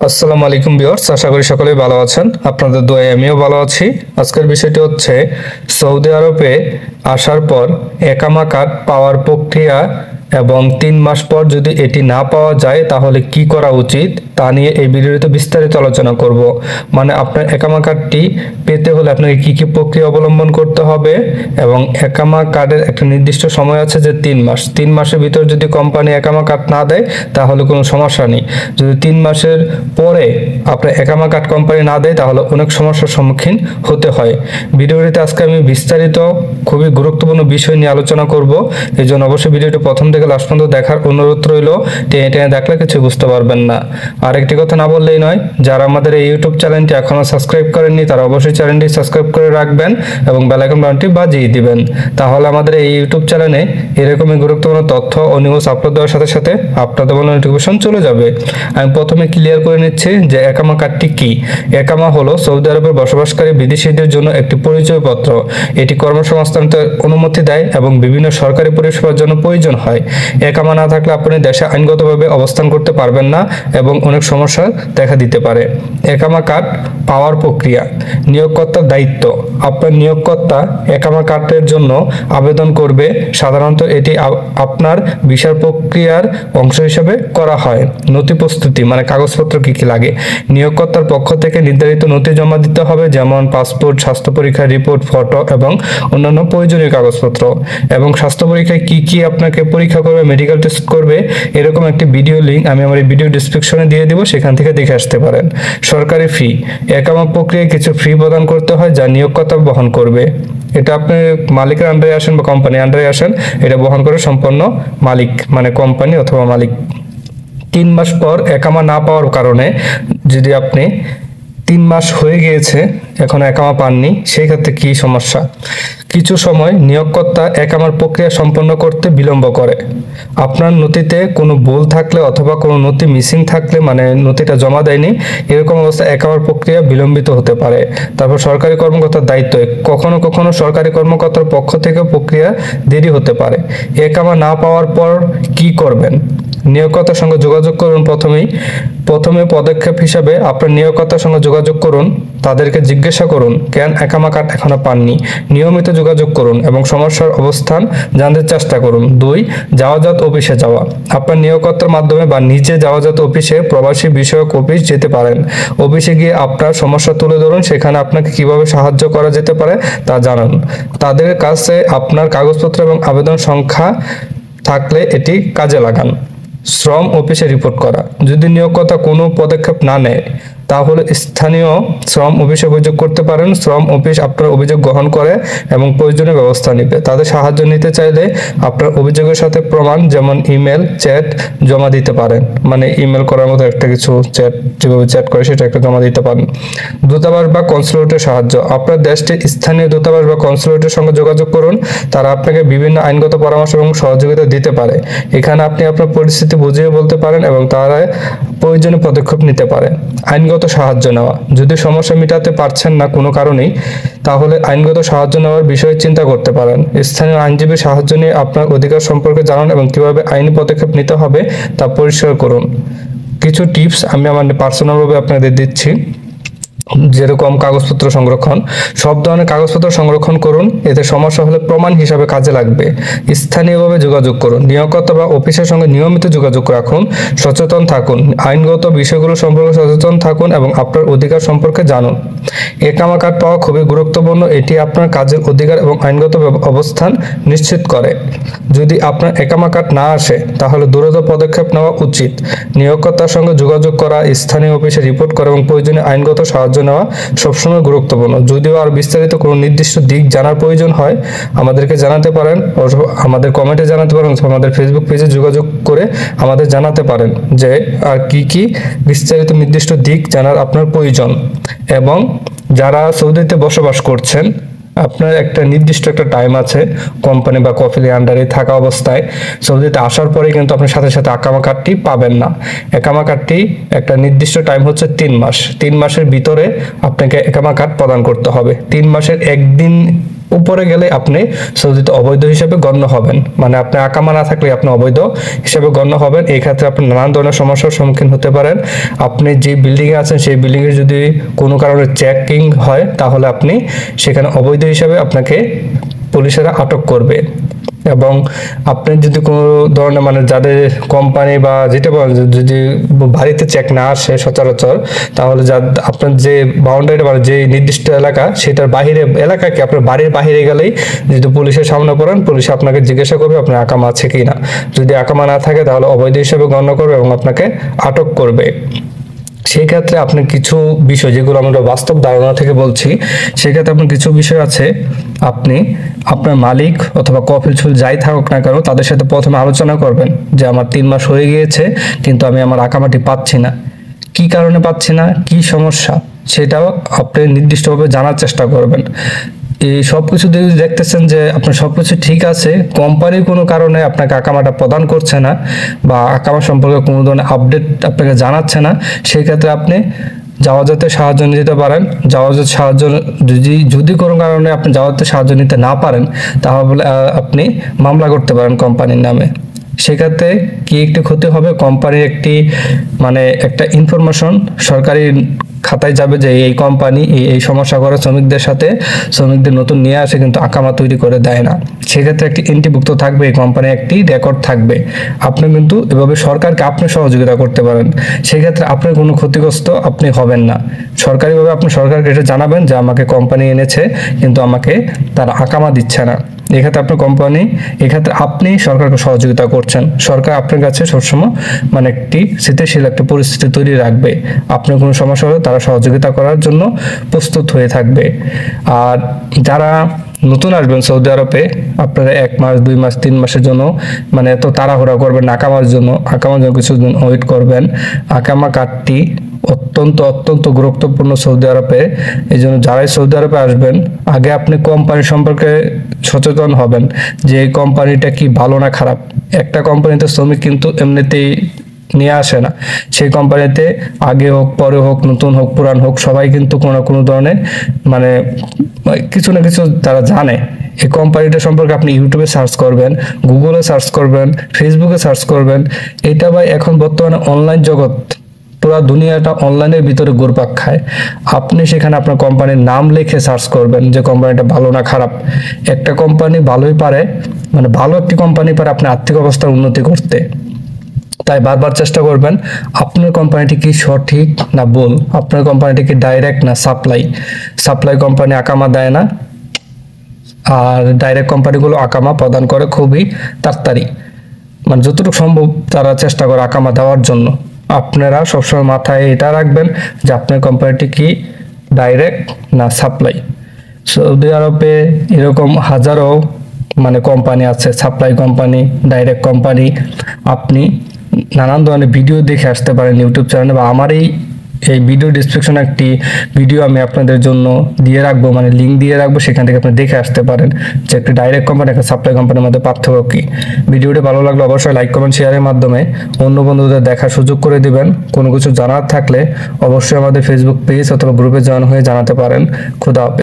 আসসালামু আলাইকুম ভিউয়ার্স, আশা করি সকলেই ভালো আছেন। আপনাদের দোয়ায় আমিও ভালো আছি। আজকের বিষয়টি হচ্ছে সৌদি আরবে আসার পর একামা কার্ড পাওয়ার প্রক্রিয়া এবং 3 মাস পর যদি এটি না পাওয়া যায় তাহলে কি করা উচিত তা নিয়ে এই ভিডিওতে বিস্তারিত আলোচনা করব। মানে আপনার একামা কার্ডটি পেতে হলে আপনাকে কি কি প্রক্রিয়া অবলম্বন করতে হবে এবং একামা কার্ডের একটা নির্দিষ্ট সময় আছে যে 3 মাস। 3 মাসের ভিতর যদি কোম্পানি একামা কার্ড না দেয় তাহলে কোনো সমস্যা নেই। যদি 3 মাসের পরে আপনার একামা কার্ড কোম্পানি না দেয় তাহলে অনেক সমস্যার সম্মুখীন হতে হয়। ভিডিওটিতে আজকে আমি বিস্তারিত খুবই গুরুত্বপূর্ণ বিষয় নিয়ে আলোচনা করব। এই জন্য অবশ্যই ভিডিওটি প্রথম থেকে লাস্ট পর্যন্ত দেখার অনুরোধ রইল। টেনে টেনে দেখলে কিছু বুঝতে পারবেন না। আরেকটি কথা না বললেই নয়, যারা আমাদের এই ইউটিউব চ্যানেলটি এখনো সাবস্ক্রাইব করেননি তারা অবশ্যই চ্যানেলটি সাবস্ক্রাইব করে রাখবেন এবং বেল আইকন বাটনটি বাজিয়ে দিবেন। তাহলে আমাদের এই ইউটিউব চ্যানেলে এরকমই গুরুত্বপূর্ণ তথ্য ও নিউজ আপলোড দেওয়ার সাথে সাথে আপনাদের মনে নোটিফিকেশন চলে যাবে। আমি প্রথমে ক্লিয়ার করে নিচ্ছি যে একামা কার্ডটি কি। একামা হলো সৌদি আরবের বসবাসকারী বিদেশিদের জন্য একটি পরিচয়পত্র। এটি কর্মসংস্থানের অনুমতি দেয় এবং বিভিন্ন সরকারি পরিষেবার জন্য প্রয়োজন হয়। একামা না থাকলে আপনি দেশে আইনগতভাবে অবস্থান করতে পারবেন না এবং অনেক সমস্যা দেখা দিতে পারে। একামা কার্ড পাওয়ার প্রক্রিয়া। নিয়োগকর্তার দায়িত্ব। আপনার নিয়োগকর্তা একামা কার্ডের জন্য আবেদন করবে। সাধারণত এটি আপনার ভিসার প্রক্রিয়ার অংশ হিসেবে করা হয়। নথি প্রস্তুতি মানে কাগজপত্র কি কি লাগে। নিয়োগকর্তার পক্ষ থেকে নির্ধারিত নথি জমা দিতে হবে, যেমন পাসপোর্ট, স্বাস্থ্য পরীক্ষার রিপোর্ট, ফটো এবং অন্যান্য প্রয়োজনীয় কাগজপত্র। এবং স্বাস্থ্য পরীক্ষায় কি কি আপনাকে পরীক্ষা করবে, মেডিকেল টেস্ট করবে, এরকম একটি ভিডিও লিঙ্ক আমি আমার এই ভিডিও ডেসক্রিপশনে দিয়ে দিব, সেখান থেকে দেখে আসতে পারেন। সরকারি ফি। একামা প্রক্রিয়ায় কিছু ফি প্রদান করতে হয় যা নিয়োগকর্তা বহন করবে। এটা আপনি মালিকের আন্ডারে আসেন বা কোম্পানির আন্ডারে আসেন, এটা বহন করে সম্পূর্ণ মালিক মানে কোম্পানি অথবা মালিক। 3 মাস পর একামা না পাওয়ার কারণে যদি আপনি 3 মাস হয়ে গিয়েছে এখন একামা পাননি, সেই ক্ষেত্রে কি সমস্যা। কিছু সময় নিয়োগকর্তা একামার প্রক্রিয়া সম্পন্ন করতে বিলম্ব করে। আপনার নথিতে কোনো ভুল থাকলে অথবা কোনো নথি মিসিং থাকলে মানে নথিটা জমা দেয়নি, এরকম অবস্থায় একামার প্রক্রিয়া বিলম্বিত হতে পারে। তারপর সরকারি কর্মকর্তার দায়িত্ব। কখনো কখনো সরকারি কর্মকর্তার পক্ষ থেকে প্রক্রিয়া দেরি হতে পারে। একামা না পাওয়ার পর কি করবেন। নিয়োগকর্তার সঙ্গে যোগাযোগ করুন। প্রথমে পদক্ষেপ হিসাবে আপনার নিয়োগকর্তার সঙ্গে যোগাযোগ করুন। তাদেরকে জিজ্ঞাসা করুন কেন একামা কার্ড এখনো পাননি। নিয়মিত যোগাযোগ করুন এবং সমস্যার অবস্থান জানতে চেষ্টা করুন। 2. যাওয়াজাত অফিসে যাওয়া। আপনার নিয়োগকর্তার মাধ্যমে বা নিজে যাওয়াজাত অফিসে প্রবাসী বিষয়ক অফিস যেতে পারেন। অফিসে গিয়ে আপনার সমস্যা তুলে ধরুন, সেখানে আপনাকে কিভাবে সাহায্য করা যেতে পারে তা জানান। তাদের কাছে আপনার কাগজপত্র এবং আবেদন সংখ্যা থাকলে এটি কাজে লাগান। শ্রম অফিসে রিপোর্ট করা। যদি নিয়োগকর্তা কোনো পদক্ষেপ না নেয় তাহলে স্থানীয় শ্রম অফিসে অভিযোগ করতে পারেন। শ্রম অফিস আপনার অভিযোগ গ্রহণ করে এবং প্রয়োজনীয় ব্যবস্থা নেবে। তাদের সাহায্য নিতে চাইলে আপনার অভিযোগের সাথে প্রমাণ যেমন ইমেল, চ্যাট জমা দিতে পারেন। মানে ইমেল করার মতো একটা কিছু চ্যাট, যেভাবে চ্যাট করে সেটা একটা জমা দিতে পারেন। দূতাবাস বা কনসুলেটের সাহায্য। আপনার দেশটির স্থানীয় দূতাবাস বা কনসুলেটের সঙ্গে যোগাযোগ করুন। তারা আপনাকে বিভিন্ন আইনগত পরামর্শ এবং সহযোগিতা দিতে পারে। এখানে আপনি আপনার পরিস্থিতি বুঝিয়ে বলতে পারেন এবং তারা প্রয়োজনীয় পদক্ষেপ নিতে পারে। আইনগত সাহায্য নেওয়া। যদি সমস্যা মেটাতে পারছেন না কোনো কারণেই তাহলে আইনগত সাহায্য নেওয়ার বিষয়ে চিন্তা করতে পারেন। স্থানীয় আইনজীবীর সাহায্য নিয়ে আপনার অধিকার সম্পর্কে জানুন এবং কিভাবে আইনি পদক্ষেপ নিতে হবে তা পরিষ্কার করুন। কিছু টিপস আমি আমার পার্সোনালভাবে আপনাদের দিচ্ছি। যেরকম কাগজপত্র সংরক্ষণ। সব ধরনের কাগজপত্র সংরক্ষণ করুন, এতে সমস্যা হলে প্রমাণ হিসাবে কাজে লাগবে। স্থানীয়ভাবে যোগাযোগ করুন। নিয়োগকর্তা বা অফিসের সঙ্গে নিয়মিত যোগাযোগ রাখুন। সচেতন থাকুন। আইনগত বিষয়গুলো সম্পর্কে সচেতন থাকুন এবং আপনার অধিকার সম্পর্কে জানুন। একামা কার্ড পাওয়া খুবই গুরুত্বপূর্ণ। এটি আপনার কাজের অধিকার এবং আইনগত অবস্থান নিশ্চিত করে। যদি আপনার একামা কার্ড না আসে তাহলে দ্রুত পদক্ষেপ নেওয়া উচিত। নিয়োগকর্তার সঙ্গে যোগাযোগ করা, স্থানীয় অফিসে রিপোর্ট করা এবং প্রয়োজনীয় আইনগত সাহায্য নেওয়া সবসময় গুরুত্বপূর্ণ। যদিও আর বিস্তারিত কোনো নির্দিষ্ট দিক জানার প্রয়োজন হয় আমাদেরকে জানাতে পারেন, আমাদের কমেন্টে জানাতে পারেন, আমাদের ফেসবুক পেজে যোগাযোগ করে আমাদের জানাতে পারেন যে আর কি কি বিস্তারিত নির্দিষ্ট দিক জানার আপনার প্রয়োজন। এবং যারা সৌদিতে বসবাস করছেন আপনার একটা নির্দিষ্ট একটা টাইম আছে কোম্পানি বা কফিলের আন্ডারে থাকা অবস্থায়। সৌদিতে আসার পরে কিন্তু আপনি সাথে সাথে একামা কার্ডটি পাবেন না। একামা কার্ডটি একটা নির্দিষ্ট টাইম হচ্ছে 3 মাস। 3 মাসের ভিতরে আপনাকে একামা কার্ড প্রদান করতে হবে। 3 মাসের একদিন উপরে গেলে আপনি সৌদিতে অবৈধ হিসেবে গণ্য হবেন, মানে আপনি আকামা না থাকলে আপনি অবৈধ হিসেবে গণ্য হবেন। এই ক্ষেত্রে আপনি নানান ধরনের সমস্যার সম্মুখীন হতে পারেন। আপনি যে বিল্ডিং এ আছেন সেই বিল্ডিং এ যদি কোনো কারণে চেকিং হয় তাহলে আপনি সেখানে অবৈধ হিসেবে আপনাকে পুলিশেরা আটক করবে। এবং আপনি যদি কোনো ধরনের মানে যাদের কোম্পানি বা যেটা যদি বাড়িতে চেক না আসে সচরাচর, তাহলে আপনার যে বাউন্ডারি মানে যে নির্দিষ্ট এলাকা সেটার বাহিরে এলাকাকে আপনার বাড়ির বাহিরে গেলেই যদি পুলিশের সামনে পড়েন, পুলিশ আপনাকে জিজ্ঞাসা করবে আপনার আকামা আছে কিনা। যদি আকামা না থাকে তাহলে অবৈধ হিসেবে গণ্য করবে এবং আপনাকে আটক করবে। সেই ক্ষেত্রে আপনি কিছু বিষয় যেগুলো আমরা বাস্তব ধারণা থেকে বলছি, সেক্ষেত্রে আপনার কিছু বিষয় আছে আপনি আপনার মালিক অথবা কফিল যাই থাকুক না কেন তাদের সাথে প্রথমে আলোচনা করবেন যে আমার 3 মাস হয়ে গিয়েছে কিন্তু আমি আমার আকামাটি পাচ্ছি না, কি কারণে পাচ্ছি না, কি সমস্যা, সেটাও আপনি নির্দিষ্টভাবে জানার চেষ্টা করবেন। এই সবকিছু যদি দেখতেছেন যে আপনার সবকিছু ঠিক আছে, কোম্পানি কোনো কারণে আপনাকে আকামাটা প্রদান করছে না বা আকামা সম্পর্কে কোনো ধরনের আপডেট আপনাকে জানাচ্ছে না, সেই ক্ষেত্রে আপনি জাওয়াজাতে সাহায্য নিতে পারেন। জাওয়াজাত সাহায্য যদি কোনো কারণে আপনি জাওয়াজাতে সাহায্য নিতে না পারেন তাহলে আপনি মামলা করতে পারেন কোম্পানির নামে। সেক্ষেত্রে কি একটি ক্ষতি হবে, কোম্পানির একটি মানে একটা ইনফরমেশন সরকারি খাতায় যাবে যে এই কোম্পানি এই সমস্যা করে শ্রমিকদের সাথে, শ্রমিকদের নতুন নিয়ে আসে কিন্তু আকামা তৈরি করে দেয় না। সেক্ষেত্রে একটি এন্ট্রিভুক্ত থাকবে, এই কোম্পানির একটি রেকর্ড থাকবে। আপনি কিন্তু এভাবে সরকারকে আপনি সহযোগিতা করতে পারেন। সেক্ষেত্রে আপনার কোনো ক্ষতিগ্রস্ত আপনি হবেন না। সরকারিভাবে আপনি সরকারকে এটা জানাবেন যে আমাকে কোম্পানি এনেছে কিন্তু আমাকে তার আকামা দিচ্ছে না। এক্ষেত্রে আপনার কোম্পানি, এক্ষেত্রে আপনি সরকারকে সহযোগিতা করছেন। সরকার আপনার কাছে সবসময় মানে একটি স্থিতিশীল একটা পরিস্থিতি তৈরি রাখবে। আপনার কোনো সমস্যা হলে তারা সহযোগিতা করার জন্য প্রস্তুত হয়ে থাকবে। আর যারা নতুন আসবেন সৌদি আরবে, আপনারা 1 মাস 2 মাস 3 মাসের জন্য মানে এত তাড়াহুড়া করবেন না, আকামার জন্য কিছুদিন ওয়েট করবেন। আকামা কার্ডটি অত্যন্ত গুরুত্বপূর্ণ সৌদি আরবে। এই জন্য যারাই সৌদি আরবে আসবেন আগে আপনি কোম্পানি সম্পর্কে সচেতন হবেন যে এই কোম্পানিটা কি ভালো না খারাপ। একটা কোম্পানিতে শ্রমিক কিন্তু এমনিতেই নিয়ে আসে না, সেই কোম্পানিতে আগে হোক পরে হোক নতুন হোক পুরান হোক সবাই কিন্তু কোনো ধরনের মানে কিছু না কিছু তারা জানে। এই কোম্পানিটা সম্পর্কে আপনি ইউটিউবে সার্চ করবেন, গুগলে সার্চ করবেন, ফেসবুকে সার্চ করবেন। এটা ভাই এখন বর্তমানে অনলাইন জগৎ, পুরো দুনিয়াটা অনলাইনের ভিতরে ঘুরপাক খায়। আপনি সেখানে আপনার কোম্পানির নাম লিখে সার্চ করবেন যে কোম্পানিটা ভালো না খারাপ। একটা কোম্পানি ভালোই পারে, মানে ভালো একটি কোম্পানি পারে আপনার আর্থিক অবস্থার উন্নতি করতে। তাই বারবার চেষ্টা করবেন আপনার কোম্পানিটি কি সঠিক না ভুল, আপনার কোম্পানিটি কি ডাইরেক্ট না সাপ্লাই কোম্পানি আকামা দেয় না, আর ডাইরেক্ট কোম্পানিগুলো আকামা প্রদান করে খুবই তাড়াতাড়ি, মানে যতটুকু সম্ভব তারা চেষ্টা করে আকামা দেওয়ার জন্য। আপনারা সবসময় মাথায় এটা রাখবেন যে আপনার কোম্পানিটি কি ডাইরেক্ট না সাপ্লাই। সৌদি আরবে এরকম হাজারো মানে কোম্পানি আছে, সাপ্লাই কোম্পানি, ডাইরেক্ট কোম্পানি। আপনি নানান ধরনের ভিডিও দেখে আসতে পারেন ইউটিউব চ্যানেলে, বা আমার এই ভিডিও ডিসক্রিপশনে একটি ভিডিও আমি আপনাদের জন্য দিয়ে রাখবো, মানে লিঙ্ক দিয়ে রাখবো, সেখান থেকে আপনি দেখে আসতে পারেন যে একটা ডাইরেক্ট কোম্পানি একটা সাপ্লাই কোম্পানির মধ্যে পার্থক্য কি। ভিডিওটি ভালো লাগলে অবশ্যই লাইক কমেন্ট শেয়ারের মাধ্যমে অন্য বন্ধুদের দেখার সুযোগ করে দিবেন। কোনো কিছু জানার থাকলে অবশ্যই আমাদের ফেসবুক পেজ অথবা গ্রুপে জয়েন হয়ে জানাতে পারেন। খোদা হাফেজ।